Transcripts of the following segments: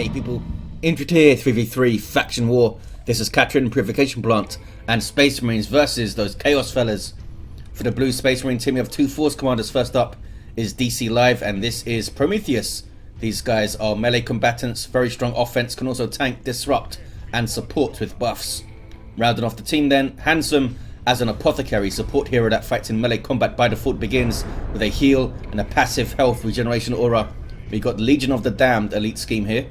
Hey people, Injured here, 3v3 faction war. This is Khatrin Purification Plant and Space Marines versus those Chaos fellas. For the blue Space Marine team, we have two Force Commanders. First up is DC Live, and this is Promethius. These guys are melee combatants, very strong offense, can also tank, disrupt, and support with buffs. Rounding off the team then, Handsome as an Apothecary, support hero that fights in melee combat by default, begins with a heal and a passive health regeneration aura. We got Legion of the Damned elite scheme here.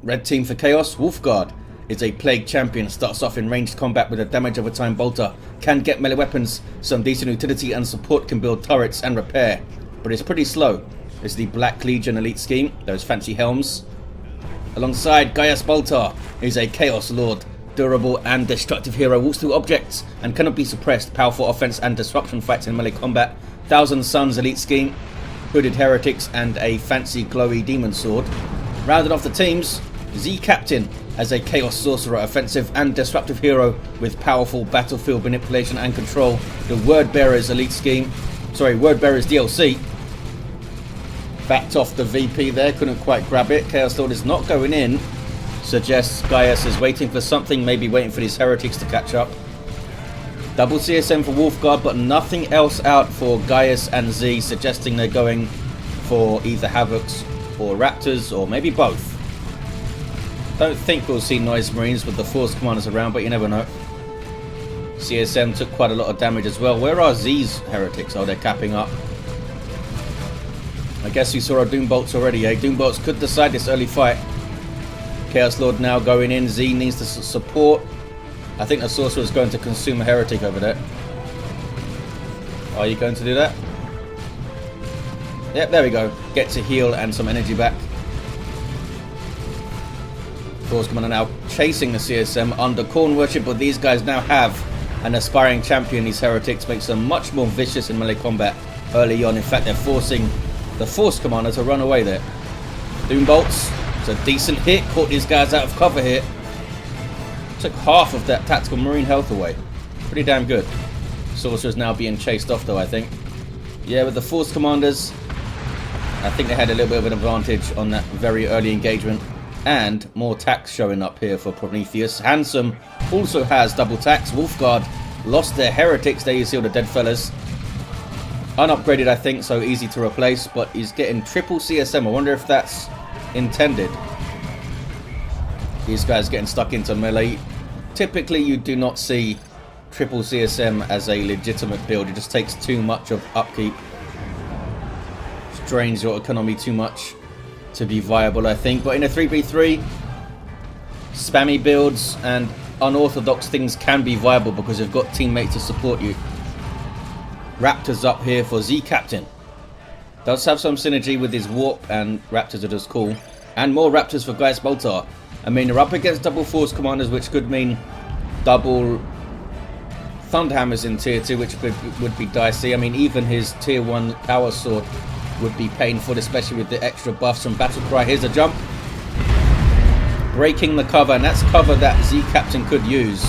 Red team for Chaos, Wolfguard is a plague champion, starts off in ranged combat with a damage over time bolter, can get melee weapons, some decent utility and support, can build turrets and repair, but it's pretty slow. It's the Black Legion elite scheme, those fancy helms. Alongside Gaius Baltar is a Chaos Lord, durable and destructive hero, walks through objects and cannot be suppressed, powerful offense and disruption fights in melee combat. Thousand Suns elite scheme, hooded heretics and a fancy glowy demon sword. Rounding off the teams, Z Captain as a Chaos Sorcerer, offensive and disruptive hero with powerful battlefield manipulation and control. The Word Bearers elite scheme, Word Bearers DLC. Backed off the VP there, couldn't quite grab it. Chaos Lord is not going in. Suggests Gaius is waiting for something, maybe waiting for these heretics to catch up. Double CSM for Wolfguard, but nothing else out for Gaius and Z, suggesting they're going for either Havocs or Raptors, or maybe both. Don't think we'll see Noise Marines with the Force Commanders around, but you never know. CSM took quite a lot of damage as well. Where are Z's heretics? Oh, they're capping up. I guess we saw our Doombolts already, eh? Doombolts could decide this early fight. Chaos Lord now going in. Z needs to support. I think the Sorcerer is going to consume a heretic over there. Are you going to do that? Yep, there we go. Gets a heal and some energy back. Force Commander now chasing the CSM under Corn Worship, but these guys now have an aspiring champion. These heretics makes them much more vicious in melee combat early on. In fact, they're forcing the Force Commander to run away there. Doombolts, it's a decent hit, caught these guys out of cover here. Took half of that tactical marine health away. Pretty damn good. Sorcerer's now being chased off though, I think. Yeah, with the Force Commanders, I think they had a little bit of an advantage on that very early engagement. And more tax showing up here for Promethius. Handsome also has double tax. Wolfguard lost their heretics. There you see all the dead fellas. Unupgraded, I think, so easy to replace. But he's getting triple CSM. I wonder if that's intended. These guys getting stuck into melee. Typically, you do not see triple CSM as a legitimate build. It just takes too much of upkeep. Strains your economy too much to be viable, I think. But in a 3v3, spammy builds and unorthodox things can be viable because you've got teammates to support you. Raptors up here for Z Captain. Does have some synergy with his warp, and Raptors are just cool. And more Raptors for Gaius Baltar. I mean, they're up against double Force Commanders, which could mean double Thunderhammers in tier 2, which would be dicey. I mean, even his tier 1 Power Sword would be painful, especially with the extra buffs from Battlecry. Here's a jump. Breaking the cover, and that's cover that Z Captain could use.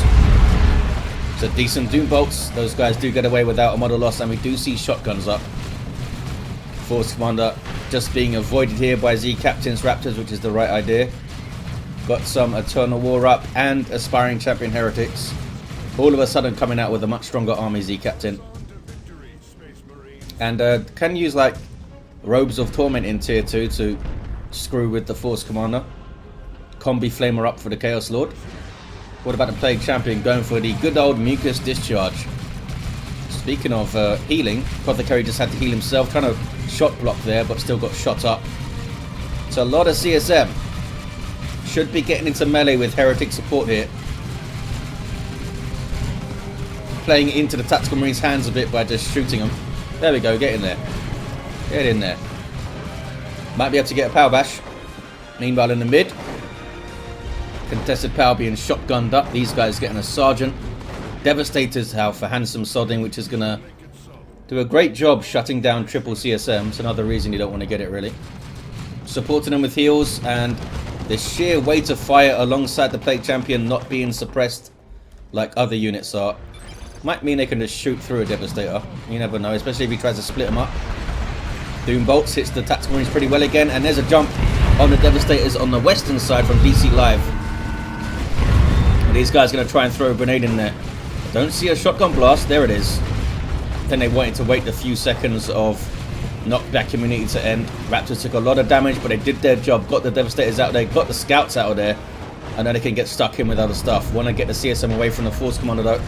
So decent Doombolts. Those guys do get away without a model loss, and we do see shotguns up. Force Commander just being avoided here by Z Captain's Raptors, which is the right idea. Got some Eternal War up and aspiring champion heretics. All of a sudden coming out with a much stronger army, Z Captain. And can use like Robes of Torment in tier 2 to screw with the Force Commander. Combi Flamer up for the Chaos Lord. What about the Plague Champion going for the good old Mucus Discharge? Speaking of healing, Apothecary just had to heal himself, trying to shot block there, but still got shot up. So a lot of CSM. Should be getting into melee with heretic support here. Playing into the Tactical Marines' hands a bit by just shooting them. There we go, get in there. Get in there. Might be able to get a power bash. Meanwhile in the mid, contested power being shotgunned up. These guys getting a sergeant. Devastator's House for Handsome Sodding, which is going to do a great job shutting down triple CSM. It's another reason you don't want to get it, really. Supporting them with heals, and the sheer weight of fire alongside the Plague Champion not being suppressed like other units are might mean they can just shoot through a Devastator. You never know, especially if he tries to split them up. Doombolts hits the Tactical Marines pretty well again, and there's a jump. on the Devastators on the western side from DC Live. And these guys are going to try and throw a grenade in there. Don't see a shotgun blast. There it is. Then they wanted to wait the few seconds of knockback immunity to end. Raptors took a lot of damage, but they did their job. Got the Devastators out there, got the scouts out of there, and then they can get stuck in with other stuff. Want to get the CSM away from the Force Commander though.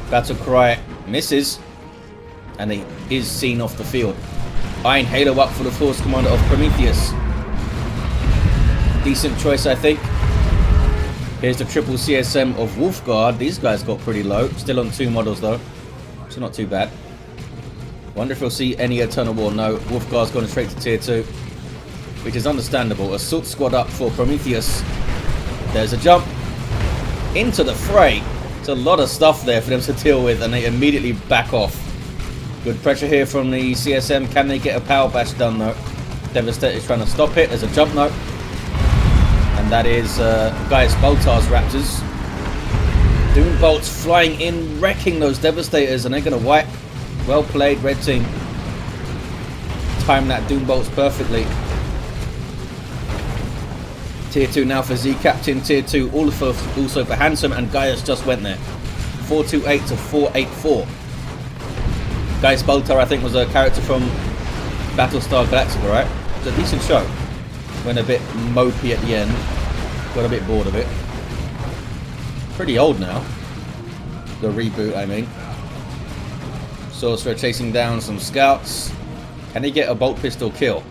Battle Cry misses, and he is seen off the field. Iron Halo up for the Force Commander of Promethius. Decent choice, I think. Here's the triple CSM of Wolfguard. These guys got pretty low. Still on 2 models though, so not too bad. Wonder if we'll see any Eternal War. No, Wolfguard's gone straight to tier 2, which is understandable. Assault squad up for Promethius. There's a jump into the fray. It's a lot of stuff there for them to deal with, and they immediately back off. Good pressure here from the CSM. Can they get a power bash done though? Devastator's trying to stop it. There's a jump note. And that is Gaius Baltar's Raptors. Doom bolts flying in, wrecking those Devastators, and they're going to wipe. Well played, red team. Timed that Doom bolts perfectly. Tier 2 now for Z Captain. Tier 2 also for Handsome, and Gaius just went there. 428 to 484. Gaius Baltar, I think, was a character from Battlestar Galactica, right? It's a decent show. Went a bit mopey at the end. Got a bit bored of it. Pretty old now. The reboot, I mean. Sorcerer chasing down some scouts. Can he get a bolt pistol kill?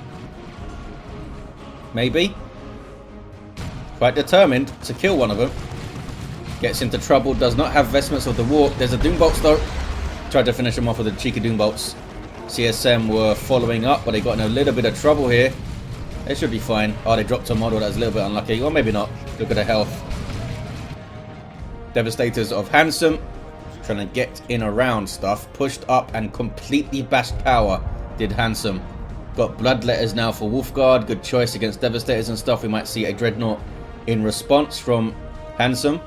Maybe. Quite determined to kill one of them. Gets into trouble. Does not have vestments of the walk. There's a Doom Bolts though. Tried to finish him off with the cheeky Doom Bolts. CSM were following up, but they got in a little bit of trouble here. They should be fine. Oh, they dropped a model. That's a little bit unlucky. Or maybe not. Look at the health. Devastators of Handsome. Trying to get in around stuff. Pushed up and completely bashed power. Did Handsome. Got Bloodletters now for Wolfguard. Good choice against Devastators and stuff. We might see a Dreadnought in response from Handsome.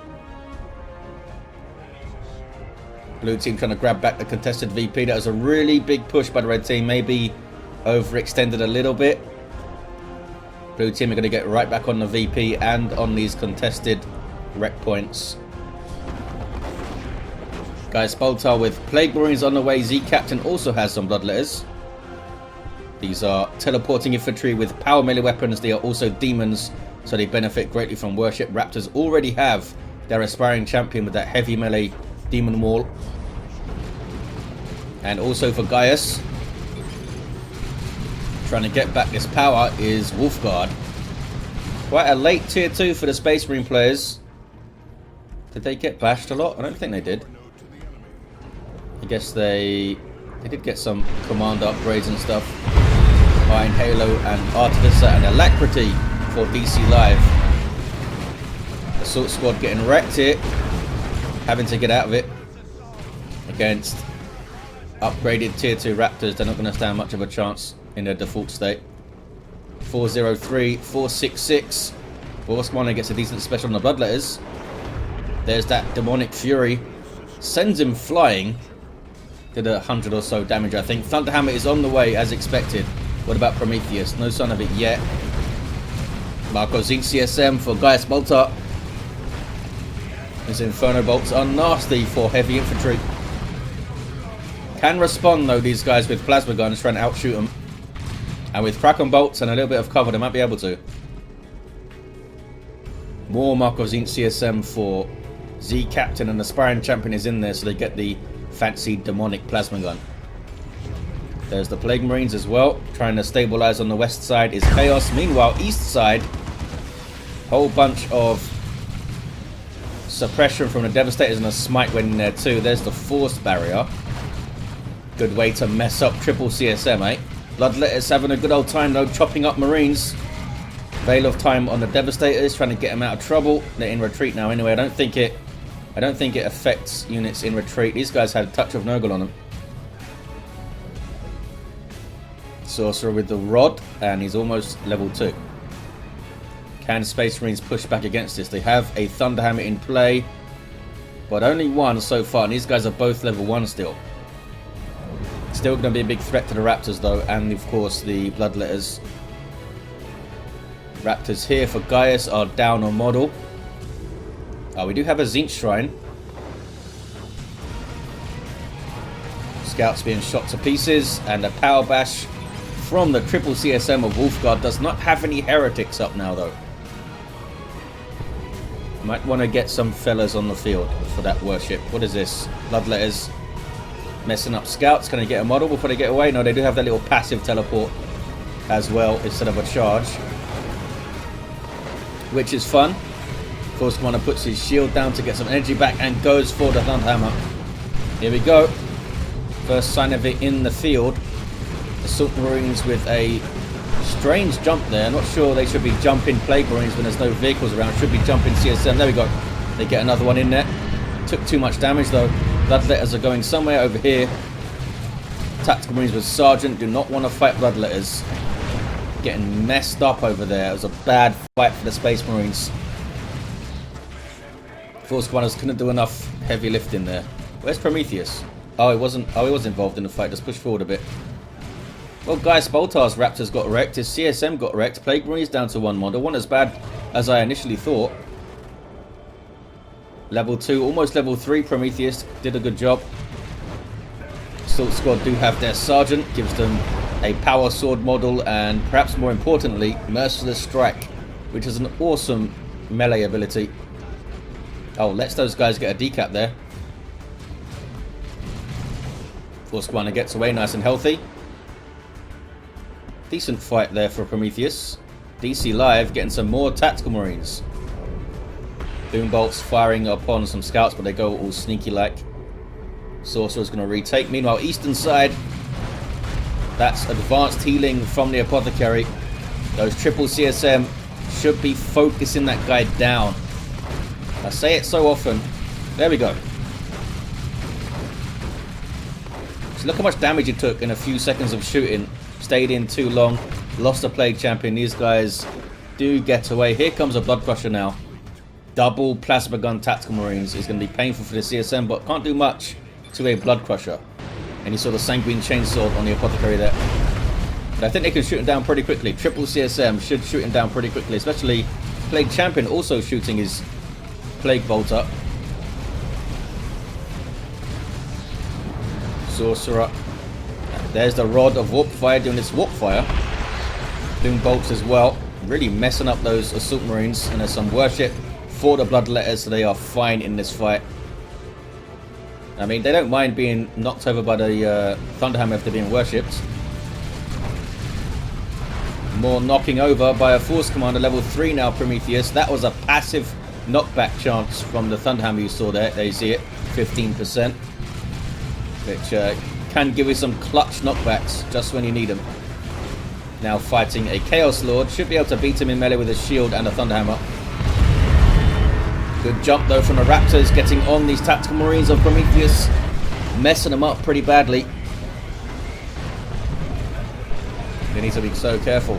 Blue team trying to grab back the contested VP. That was a really big push by the red team. Maybe overextended a little bit. Blue team are going to get right back on the VP and on these contested wreck points. Gaius Baltar with Plague Marines on the way. Z Captain also has some Bloodletters. These are teleporting infantry with power melee weapons. They are also demons, so they benefit greatly from worship. Raptors already have their aspiring champion with that heavy melee demon wall. And also for Gaius, trying to get back this power is Wolfguard. Quite a late tier 2 for the Space Marine players. Did they get bashed a lot? I don't think they did. I guess they did get some commander upgrades and stuff. Iron Halo and Artificer and Alacrity for DC Live. Assault squad getting wrecked here. Having to get out of it against upgraded tier 2 Raptors. They're not going to stand much of a chance in their default state. 403, 466. Force Commander gets a decent special on the Bloodletters. There's that Demonic Fury. Sends him flying. Did 100 or so damage, I think. Thunderhammer is on the way as expected. What about Promethius? No sign of it yet. Marco Zinc CSM for Gaius Baltar. His Inferno Bolts are nasty for heavy infantry. Can respond though, these guys, with plasma guns, trying to outshoot them. And with Kraken Bolts and a little bit of cover, they might be able to. More Marco Zinc CSM for Z Captain, and the Aspiring Champion is in there, so they get the fancy demonic plasma gun. There's the Plague Marines as well. Trying to stabilize on the west side is Chaos. Meanwhile, east side, whole bunch of suppression from the Devastators, and a Smite went in there too. There's the Force Barrier. Good way to mess up triple CSM, eh? Bloodletters having a good old time though, chopping up Marines. Veil of Time on the Devastators, trying to get them out of trouble. They're in retreat now anyway. I don't think it affects units in retreat. These guys had a touch of Nurgle on them. Sorcerer with the rod, and he's almost level 2. Can Space Marines push back against this? They have a Thunderhammer in play, but only one so far, and these guys are both level 1 still. Still going to be a big threat to the Raptors though, and of course the Bloodletters. Raptors here for Gaius are down on model. We do have a Zinch Shrine. Scouts being shot to pieces, and a power bash from the triple CSM of Wolfguard. Does not have any heretics up now though. Might want to get some fellas on the field for that worship. What is this? Bloodletters messing up scouts. Can they get a model before they get away? No, they do have that little passive teleport as well instead of a charge, which is fun. Force Commander puts his shield down to get some energy back and goes for the Thunderhammer. Here we go. First sign of it in the field. Assault Marines with a strange jump there. Not sure they should be jumping Plague Marines when there's no vehicles around. Should be jumping CSM. There we go. They get another one in there. Took too much damage though. Bloodletters are going somewhere over here. Tactical Marines with Sergeant do not want to fight Bloodletters. Getting messed up over there. It was a bad fight for the Space Marines. Force Commanders couldn't do enough heavy lifting there. Where's Promethius? Oh, he wasn't involved in the fight. Just push forward a bit. Well, Gaius Baltar's Raptors got wrecked. His CSM got wrecked. Plague Marines down to one model. Wasn't as bad as I initially thought. Level 2, almost level 3. Promethius did a good job. Assault Squad do have their Sergeant. Gives them a Power Sword model. And perhaps more importantly, Merciless Strike. Which is an awesome melee ability. Oh, lets those guys get a decap there. Force Commander gets away nice and healthy. Decent fight there for Promethius. DC Live getting some more Tactical Marines. Boombolts firing upon some scouts, but they go all sneaky like. Sorcerer's going to retake. Meanwhile, eastern side, that's advanced healing from the Apothecary. Those triple CSM should be focusing that guy down. I say it so often. There we go. So look how much damage it took in a few seconds of shooting. Stayed in too long. Lost a Plague Champion. These guys do get away. Here comes a Blood Crusher now. Double Plasma Gun Tactical Marines. Is going to be painful for the CSM, but can't do much to a Blood Crusher. And you saw the Sanguine Chainsword on the Apothecary there. But I think they can shoot him down pretty quickly. Triple CSM should shoot him down pretty quickly. Especially Plague Champion also shooting his Plague Bolt up. Sorcerer. There's the Rod of Warp Fire doing its Warp Fire. Doing bolts as well. Really messing up those Assault Marines. And there's some worship for the Bloodletters, so they are fine in this fight. I mean, they don't mind being knocked over by the Thunderhammer if they're being worshipped. More knocking over by a Force Commander, level 3 now, Promethius. That was a passive knockback chance from the Thunderhammer you saw there. There you see it, 15%. Which can give you some clutch knockbacks just when you need them. Now fighting a Chaos Lord. Should be able to beat him in melee with a shield and a Thunderhammer. Good jump though from the Raptors, getting on these Tactical Marines of Promethius. Messing them up pretty badly. They need to be so careful.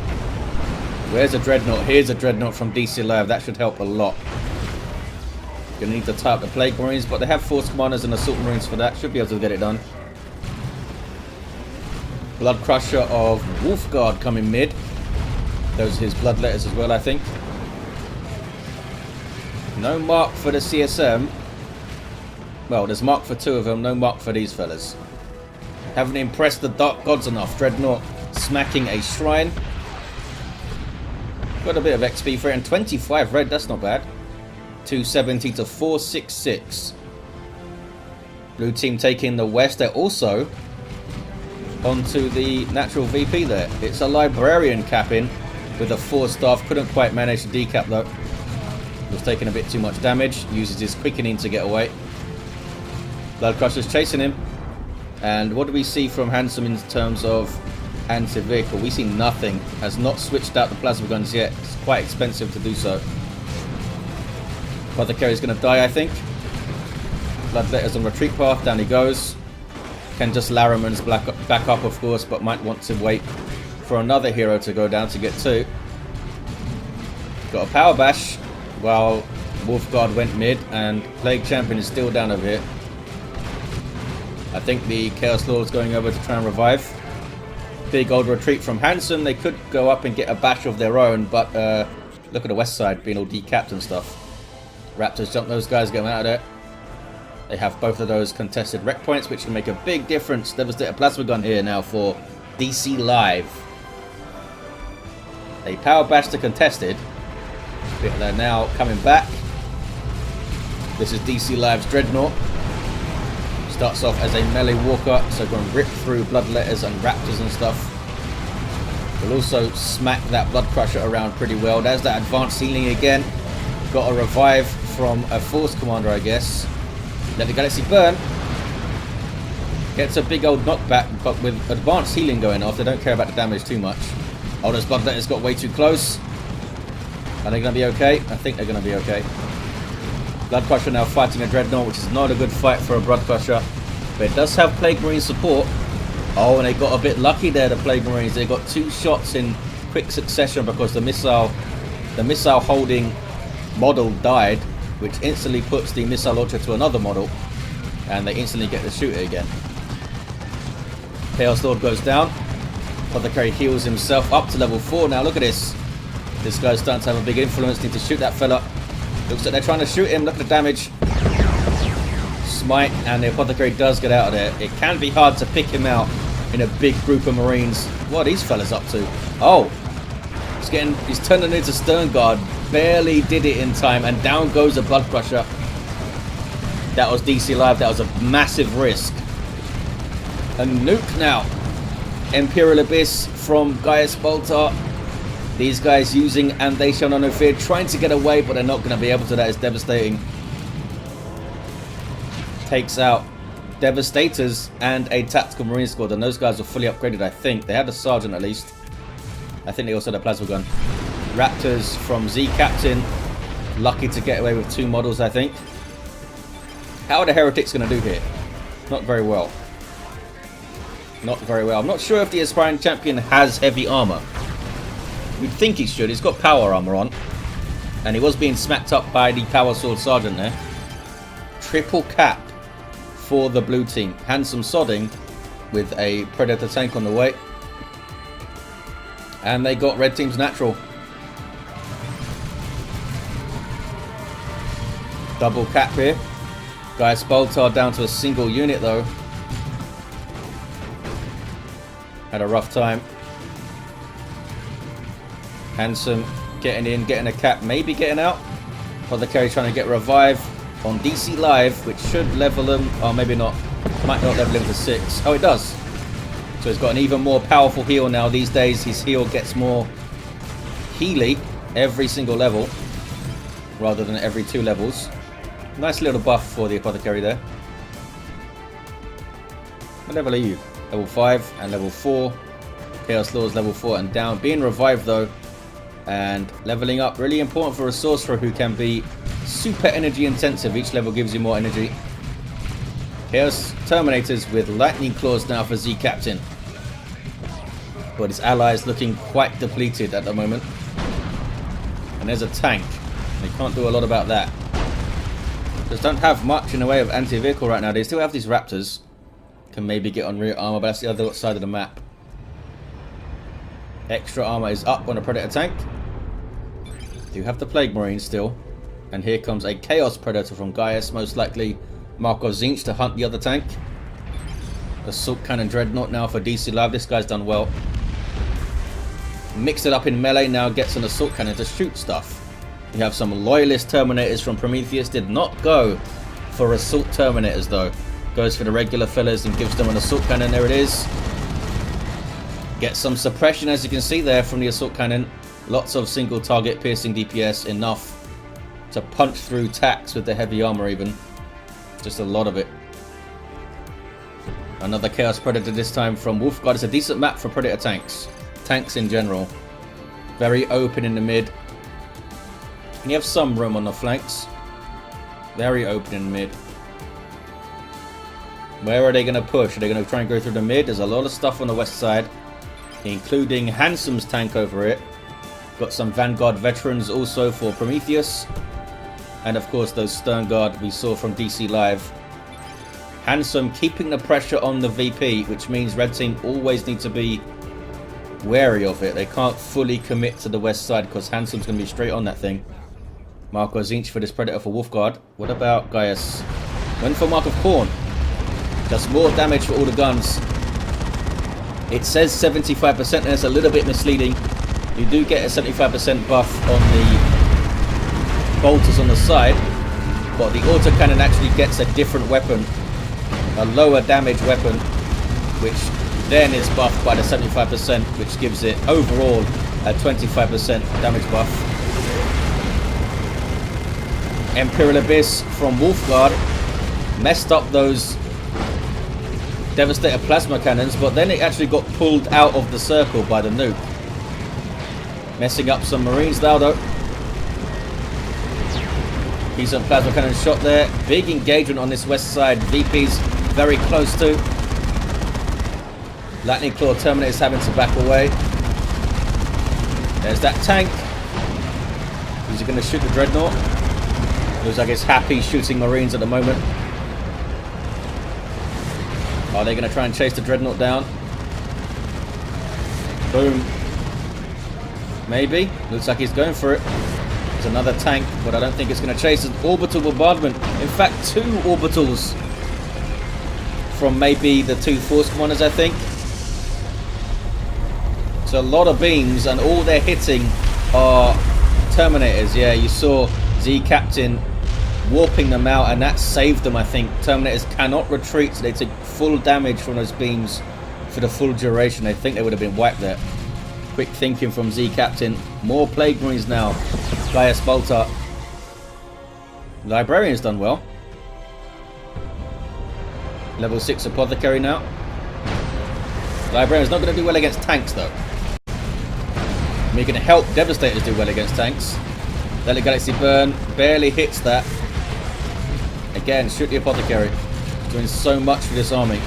Where's a Dreadnought? Here's a Dreadnought from DC Live. That should help a lot. Gonna need to tie up the Plague Marines, but they have Force Commanders and Assault Marines for that. Should be able to get it done. Blood Crusher of Wolfguard coming mid. Those are his Bloodletters as well, I think. No mark for the CSM. Well, there's mark for 2 of them, no mark for these fellas. Haven't impressed the Dark Gods enough. Dreadnought smacking a Shrine. Got a bit of XP for it, and 25 red, that's not bad. 270 to 466. Blue team taking the west. They're also onto the natural VP there. It's a Librarian capping with a 4 staff. Couldn't quite manage to decap though. Was taking a bit too much damage. Uses his quickening to get away. Blood Crusher's chasing him. And what do we see from Handsome in terms of anti-vehicle? We see nothing. Has not switched out the plasma guns yet. It's quite expensive to do so. Apothecary's going to die, I think. Bloodletter's on retreat path. Down he goes. Can just Laraman's back up, of course, but might want to wait for another hero to go down to get 2. Got a power bash while Wolfguard went mid, and Plague Champion is still down over here. I think the Chaos Lord's going over to try and revive. big old retreat from Handsome. They could go up and get a bash of their own, but look at the west side being all decapped and stuff. Raptors jump those guys, get them out of there. They have both of those contested wreck points, which can make a big difference. Devastator Plasma Gun here now for DC Live. They power bash the contested, but they're now coming back. This is DC Live's Dreadnought. Starts off as a melee walker, so going to rip through Bloodletters and Raptors and stuff. Will also smack that Blood Crusher around pretty well. There's that advanced healing again. Got a revive from a Force Commander, I guess. Let the Galaxy burn. Gets a big old knockback, but with advanced healing going off, they don't care about the damage too much. Oh, those Bloodletters got way too close. Are they going to be okay? I think they're going to be okay. Blood Crusher now fighting a Dreadnought, which is not a good fight for a Blood Crusher. But it does have Plague Marine support. Oh, and they got a bit lucky there, the Plague Marines. They got 2 shots in quick succession because the missile holding model died, which instantly puts the missile launcher to another model. And they instantly get to shoot it again. Chaos Lord goes down. Apothecary heals himself up to level 4. Now look at this. This guy's starting to have a big influence. Need to shoot that fella. Looks like they're trying to shoot him. Look at the damage. Smite, and the Apothecary does get out of there. It can be hard to pick him out in a big group of Marines. What are these fellas up to? Oh, he's turning into Stern Guard. Barely did it in time, and down goes a Blood Crusher. That was DC Live. That was a massive risk. A nuke now. Imperial Abyss from Gaius Baltar. These guys using And They Shall Know No Fear, trying to get away, but they're not going to be able to. That is devastating. Takes out Devastators and a Tactical Marine Squad, and those guys are fully upgraded, I think. They had a Sergeant at least. I think they also had a Plasma Gun. Raptors from Z Captain. Lucky to get away with 2 models, I think. How are the Heretics going to do here? Not very well. Not very well. I'm not sure if the Aspiring Champion has heavy armor. You'd think he should. He's got power armor on. And he was being smacked up by the Power Sword Sergeant there. Triple cap for the blue team. Handsome Sodding with a Predator tank on the way. And they got red team's natural. Double cap here. Gaius Baltar down to a single unit though. Had a rough time. Handsome getting in, getting a cap, maybe getting out. Apothecary trying to get revive on DC Live, which should level him. Oh, maybe not. Might not level him to 6. Oh, it does. So he's got an even more powerful heal now. These days, his heal gets more healy every single level, rather than every 2 levels. Nice little buff for the Apothecary there. What level are you? Level 5 and level 4. Chaos Lord's level 4 and down. Being revived though, and leveling up, really important for a Sorcerer who can be super energy intensive. Each level gives you more energy. Chaos Terminators with Lightning Claws now for Z Captain. But his allies looking quite depleted at the moment. And there's a tank. They can't do a lot about that. Just don't have much in the way of anti-vehicle right now. They still have these Raptors. Can maybe get on rear armor, but that's the other side of the map. Extra armor is up on a Predator tank. Do have the Plague Marine still. And here comes a Chaos Predator from Gaius, most likely Markov Zinch to hunt the other tank. Assault Cannon Dreadnought now for DC Live. This guy's done well. Mix it up in melee, now gets an Assault Cannon to shoot stuff. You have some Loyalist Terminators from Promethius. Did not go for Assault Terminators though. Goes for the regular fellas and gives them an Assault Cannon. There it is. Get some suppression, as you can see there, from the Assault Cannon. Lots of single target piercing DPS, enough to punch through tax with the heavy armor even. Just a lot of it. Another Chaos Predator, this time from Wolfguard. It's a decent map for Predator tanks. Tanks in general. Very open in the mid. And you have some room on the flanks. Very open in the mid. Where are they going to push? Are they going to try and go through the mid? There's a lot of stuff on the west side, including Handsome's tank over it. Got some Vanguard veterans also for Promethius. And of course those Stern Guard we saw from DC Live. Handsome keeping the pressure on the VP, which means red team always need to be wary of it. They can't fully commit to the west side because Handsom's going to be straight on that thing. Mark of Zinch for this Predator for Wolfguard. What about Gaius? Went for Mark of Khorne. Does more damage for all the guns. It says 75% and it's a little bit misleading. You do get a 75% buff on the bolters on the side, but the autocannon actually gets a different weapon, a lower damage weapon, which then is buffed by the 75%, which gives it overall a 25% damage buff. Imperial Abyss from Wolfguard messed up those Devastator plasma cannons, but then it actually got pulled out of the circle by the nuke. Messing up some Marines now though. Decent plasma cannon shot there. Big engagement on this west side. VP's very close to. Lightning Claw Terminator's having to back away. There's that tank. Is he going to shoot the Dreadnought? Looks like it's happy shooting Marines at the moment. Are they going to try and chase the Dreadnought down? Boom. Maybe. Looks like he's going for it. There's another tank, but I don't think it's going to chase. An orbital bombardment. In fact, 2 orbitals from maybe the 2 force commanders, I think. So a lot of beams, and all they're hitting are Terminators. Yeah, you saw Z Captain warping them out, and that saved them, I think. Terminators cannot retreat, so they took full damage from those beams for the full duration. I think they would have been wiped there. Quick thinking from Z Captain. More Plague Marines now. Gaius Baltar. Librarian's done well. Level 6 Apothecary now. Librarian's not going to do well against tanks though. We're going to help Devastators do well against tanks. Deadly Galaxy Burn barely hits that. Again, shoot the Apothecary. Doing so much for this army.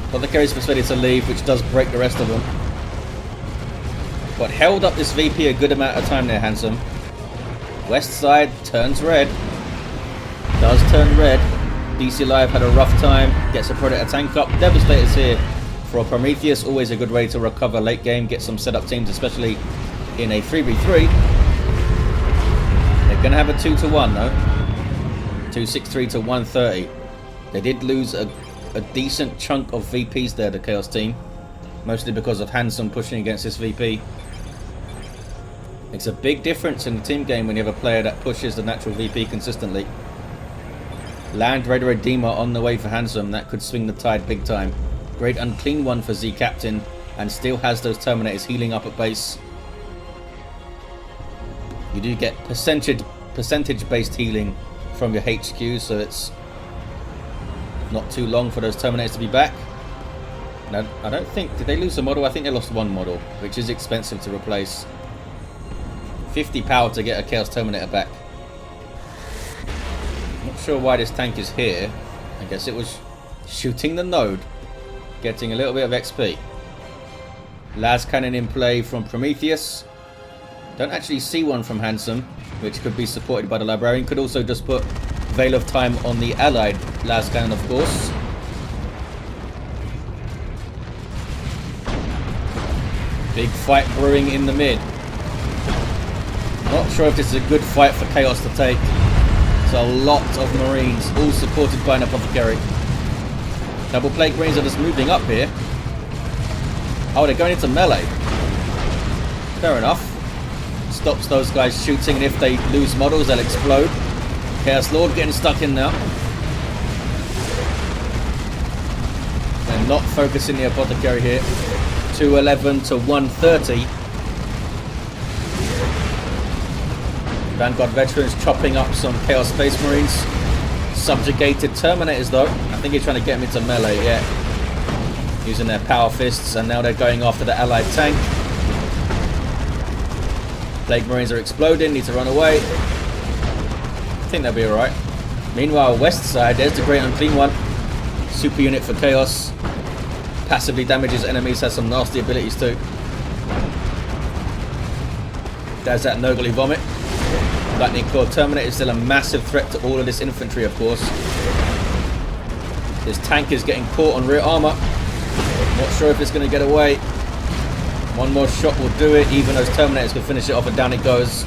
Apothecary's persuaded to leave, which does break the rest of them. But held up this VP a good amount of time there, Handsome. West side turns red. Does turn red. DC Live had a rough time. Gets a Predator tank up. Devastators here for Promethius. Always a good way to recover late game. Get some setup teams, especially in a 3v3. They're going to have a 2-1 though. 263 to 130. They did lose a decent chunk of VPs there, the Chaos team. Mostly because of Handsome pushing against this VP. It's a big difference in the team game when you have a player that pushes the natural VP consistently. Land Raider Redeemer on the way for Handsome. That could swing the tide big time. Great unclean one for Z Captain, and still has those Terminators healing up at base. You do get percentage based healing from your HQ, so it's not too long for those Terminators to be back. No, I don't think... Did they lose a model? I think they lost 1 model, which is expensive to replace. 50 power to get a Chaos Terminator back. Not sure why this tank is here. I guess it was shooting the node. Getting a little bit of XP. Las Cannon in play from Promethius. Don't actually see one from Handsome, which could be supported by the Librarian. Could also just put Veil of Time on the allied Las Cannon, of course. Big fight brewing in the mid. Not sure if this is a good fight for Chaos to take. It's a lot of Marines, all supported by an Apothecary. Double Plague Marines are just moving up here. Oh, they're going into melee. Fair enough. Stops those guys shooting, and if they lose models, they'll explode. Chaos Lord getting stuck in now. They're not focusing the Apothecary here. 211 to 130. Vanguard Veterans chopping up some Chaos Space Marines. Subjugated Terminators though. I think he's trying to get them into melee, yeah. Using their power fists, and now they're going after the allied tank. Plague Marines are exploding, need to run away. I think they'll be alright. Meanwhile, west side, there's the Great Unclean one. Super unit for Chaos. Passively damages enemies, has some nasty abilities too. There's that Nogly Vomit. Lightning Claw Terminator is still a massive threat to all of this infantry, of course. This tank is getting caught on rear armor. Not sure if it's going to get away. One more shot will do it. Even those Terminators can finish it off, and down it goes.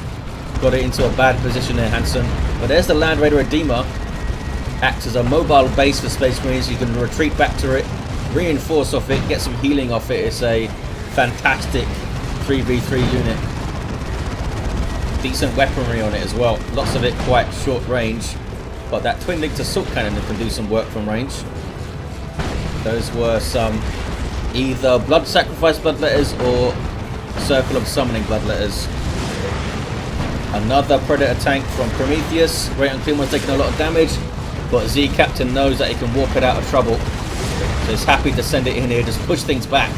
Got it into a bad position there, Hansen. But there's the Land Raider Redeemer. Acts as a mobile base for Space Marines. You can retreat back to it, reinforce off it, get some healing off it. It's a fantastic 3v3 unit. Decent weaponry on it as well. Lots of it quite short range. But that twin-linked assault cannon can do some work from range. Those were some either blood sacrifice bloodletters or circle of summoning bloodletters. Another predator tank from Promethius. Great Unclean One's taking a lot of damage, but Z Captain knows that he can warp it out of trouble, so he's happy to send it in here, just push things back.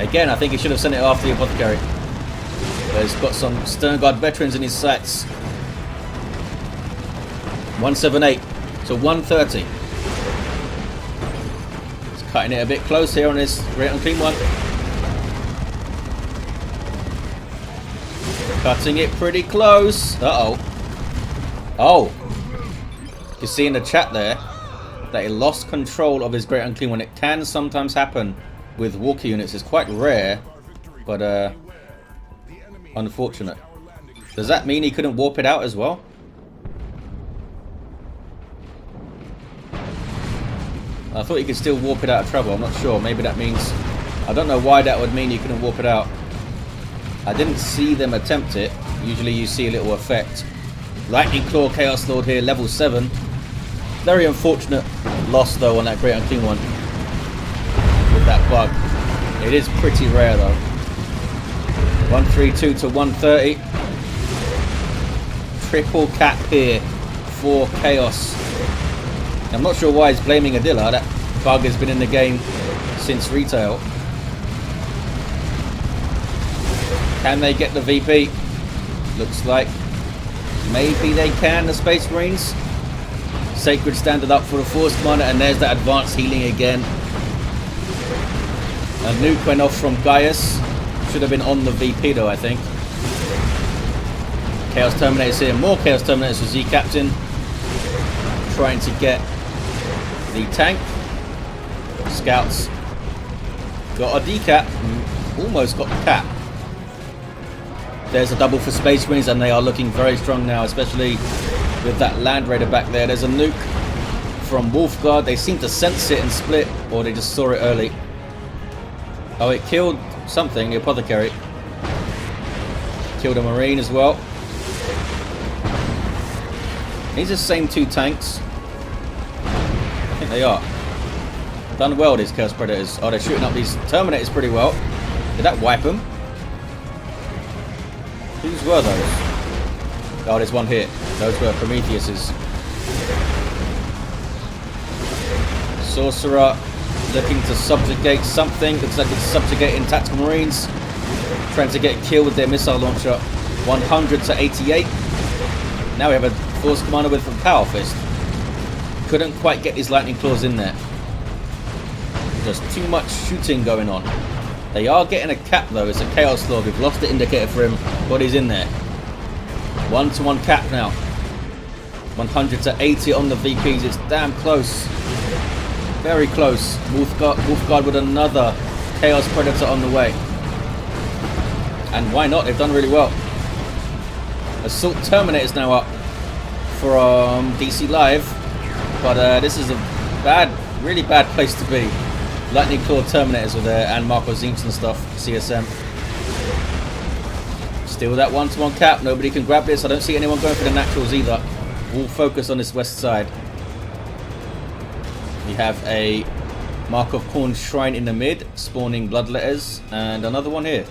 Again, I think he should have sent it after the Apothecary, but he's got some Sternguard veterans in his sights. 178 to 130. He's cutting it a bit close here on this Great Unclean One. Cutting it pretty close. Uh-oh. Oh. You can see in the chat there that he lost control of his Great Unclean One. It can sometimes happen with walker units. It's quite rare, but unfortunate. Does that mean he couldn't warp it out as well? I thought you could still warp it out of trouble. I'm not sure. Maybe that means... I don't know why that would mean you couldn't warp it out. I didn't see them attempt it. Usually you see a little effect. Lightning Claw Chaos Lord here, level 7. Very unfortunate loss though on that Great Unclean One. With that bug. It is pretty rare though. 132 to 130. Triple cap here for Chaos. I'm not sure why he's blaming Adilla. That bug has been in the game since retail. Can they get the VP? Looks like maybe they can, the Space Marines. Sacred Standard up for the Force Commander, and there's that advanced healing again. A nuke went off from Gaius. Should have been on the VP though, I think. Chaos Terminators here. More Chaos Terminators for Z Captain. Trying to get the tank. Scouts. Got a decap. Almost got the cap. There's a double for Space Marines, and they are looking very strong now, especially with that Land Raider back there. There's a nuke from Wolfguard. They seem to sense it and split, or they just saw it early. Oh, it killed something, the Apothecary. Killed a Marine as well. These are the same two tanks. I think they are. Done well, these Chaos Predators. Oh, they're shooting up these Terminators pretty well. Did that wipe them? Whose were those? Oh, there's one here. Those were Promethius's. Sorcerer looking to subjugate something. Looks like it's subjugating Tactical Marines. Trying to get killed with their missile launcher. 100 to 88. Now we have a Force Commander with a Power Fist. Couldn't quite get his Lightning Claws in there. There's too much shooting going on. They are getting a cap though. It's a Chaos Lord. We've lost the indicator for him, but he's in there. 1-to-1 cap now. 100 to 80 on the VPs. It's damn close. Very close. Wolfguard with another Chaos Predator on the way. And why not? They've done really well. Assault Terminator's now up from DC Live. But this is a really bad place to be. Lightning Claw Terminators are there, and Marco Ziemts and stuff, CSM. Still that 1-to-1 cap, nobody can grab this. I don't see anyone going for the naturals either. All focus on this west side. We have a Mark of Khorne Shrine in the mid, spawning bloodletters, and another one here.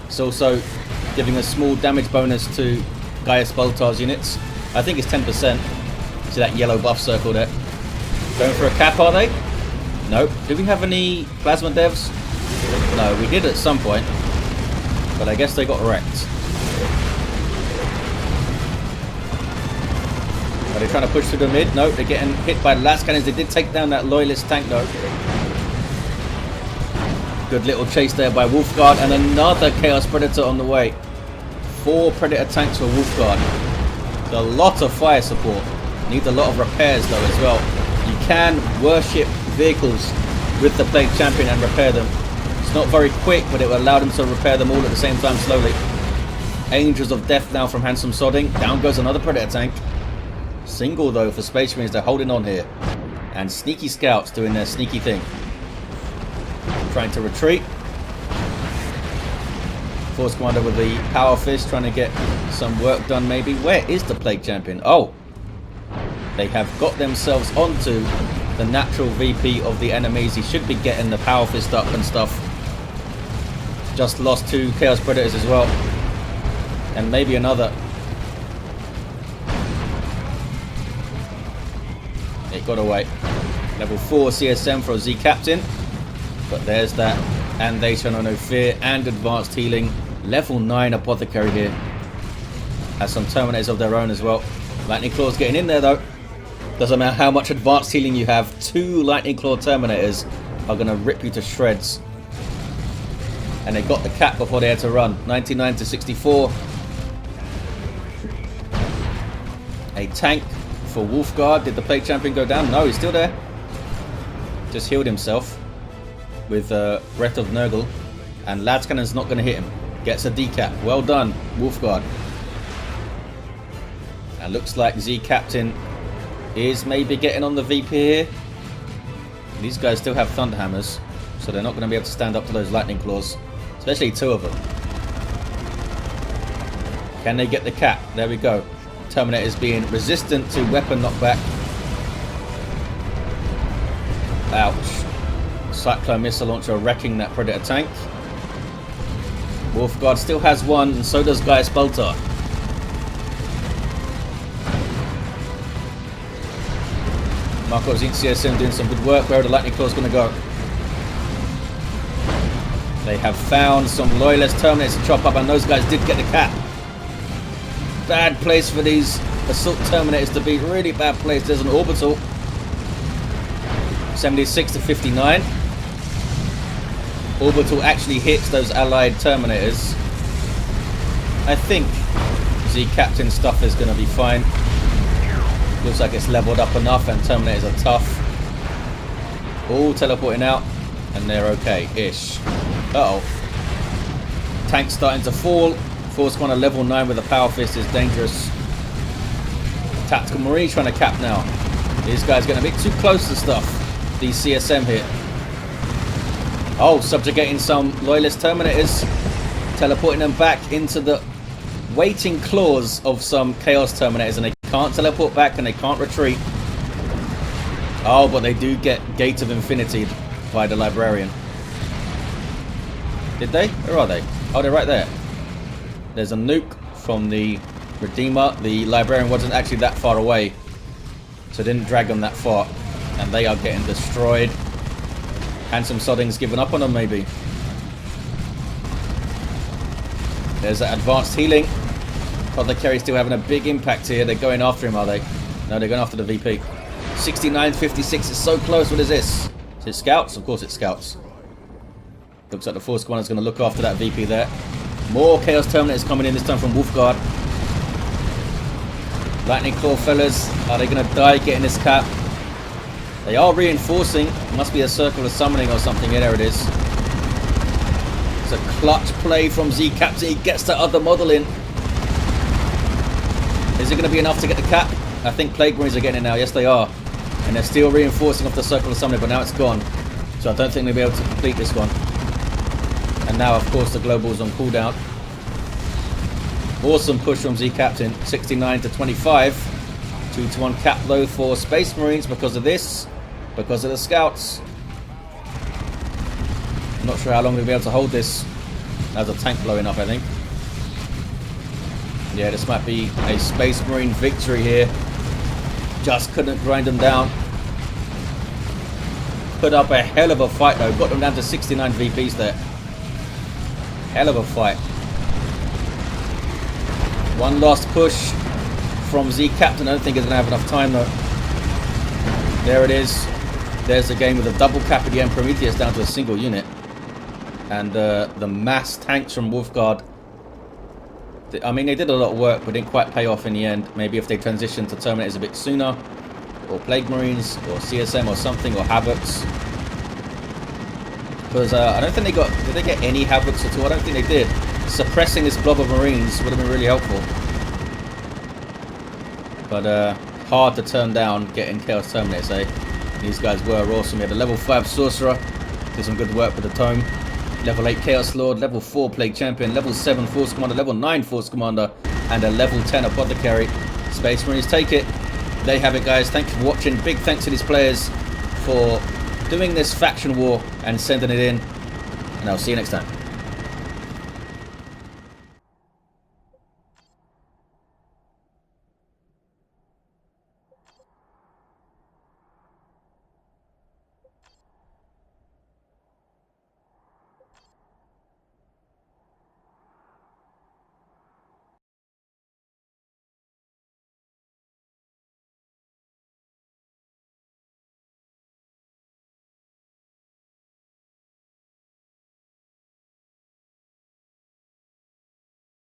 It's also giving a small damage bonus to Gaius Baltar's units. I think it's 10%. See that yellow buff circle there. Going for a cap, are they? Nope. Do we have any plasma devs? No, we did at some point. But I guess they got wrecked. Are they trying to push through the mid? No, they're getting hit by the last cannons. They did take down that loyalist tank though. Good little chase there by Wolfguard, and another Chaos Predator on the way. 4 Predator tanks for Wolfguard. A lot of fire support. Needs a lot of repairs though as well. You can worship vehicles with the Plague Champion and repair them. It's not very quick, but it will allow them to repair them all at the same time slowly. Angels of Death now from Handsome Sodding. Down goes another Predator tank. Single though for Space Marines, they're holding on here. And Sneaky Scouts doing their sneaky thing. Trying to retreat. Force Commander with the Power Fist trying to get some work done maybe. Where is the Plague Champion? Oh! They have got themselves onto the natural VP of the enemies. He should be getting the Power Fist up and stuff. Just lost 2 Chaos Predators as well. And maybe another. It got away. Level 4 CSM for a Z Captain. But there's that. And they show no fear. And advanced healing. Level 9 Apothecary here. Has some Terminators of their own as well. Lightning Claws getting in there though. Doesn't matter how much advanced healing you have. 2 Lightning Claw Terminators are going to rip you to shreds. And they got the cap before they had to run. 99 to 64. A tank for Wolfguard. Did the Plague Champion go down? No, he's still there. Just healed himself with Breath of Nurgle. And Lads Cannon's not going to hit him. Gets a decap. Well done, Wolfguard. And looks like Z Captain is maybe getting on the VP here. These guys still have Thunderhammers, so they're not going to be able to stand up to those Lightning Claws. Especially 2 of them. Can they get the cap? There we go. Terminator's being resistant to weapon knockback. Ouch. Cyclone Missile Launcher wrecking that Predator tank. Wolfguard still has 1, and so does Gaius Baltar. Marco Zine CSM doing some good work. Where are the Lightning Claws going to go? They have found some Loyalist Terminators to chop up, and those guys did get the cap. Bad place for these Assault Terminators to be. Really bad place. There's an Orbital. 76 to 59. Orbital actually hits those allied Terminators. I think Z Captain stuff is going to be fine. Looks like it's leveled up enough, and Terminators are tough. All teleporting out, and they're okay-ish. Uh-oh. Tank's starting to fall. Force Commander level 9 with a Power Fist is dangerous. Tactical Marine trying to cap now. These guys getting a bit too close to stuff. These CSM here. Oh, subjugating some Loyalist Terminators. Teleporting them back into the waiting claws of some Chaos Terminators, and they can't teleport back and they can't retreat. Oh, but they do get Gate of Infinity by the Librarian. Did they? Where are they? Oh, they're right there. There's a nuke from the Redeemer. The Librarian wasn't actually that far away, so it didn't drag them that far. And they are getting destroyed. Handsome Sodding's given up on them, maybe. There's that advanced healing. Apothecary still having a big impact here. They're going after him, are they? No, they're going after the VP. 69-56 is so close. What is this? Is it Scouts? Of course it's Scouts. Looks like the Force Commander's going to look after that VP there. More Chaos Terminators coming in, this time from Wolfguard. Lightning Claw fellas. Are they going to die getting this cap? They are reinforcing. It must be a circle of summoning or something. Yeah, there it is. It's a clutch play from Z Captain. He gets that other model in. Is it going to be enough to get the cap? I think Plague Marines are getting it now. Yes, they are. And they're still reinforcing off the circle of summoning, but now it's gone. So I don't think they'll be able to complete this one. And now, of course, the Global's on cooldown. Awesome push from Z Captain. 69 to 25. 2-1 cap though for Space Marines because of this. Because of the Scouts. I'm not sure how long they'll be able to hold this. There's a tank blowing up, I think. Yeah, this might be a Space Marine victory here. Just couldn't grind them down. Put up a hell of a fight though. Got them down to 69 VPs there. Hell of a fight. One last push from Z Captain. I don't think he's going to have enough time though. There it is. There's the game with a double cap at the end. Promethius down to a single unit. And the mass tanks from Wolfguard. I mean, they did a lot of work, but didn't quite pay off in the end. Maybe if they transitioned to Terminators a bit sooner, or Plague Marines or CSM or something, or Havocs. Because I don't think they got... Did they get any Havocs at all? I don't think they did. Suppressing this blob of Marines would have been really helpful. But hard to turn down getting Chaos Terminators, eh? These guys were awesome. We had a level 5 Sorcerer. Did some good work with the Tome. Level 8 Chaos Lord. Level 4 Plague Champion. Level 7 Force Commander. Level 9 Force Commander. And a level 10 Apothecary. Space Marines take it. There you have it, guys. Thank you for watching. Big thanks to these players for doing this faction war and sending it in. And I'll see you next time.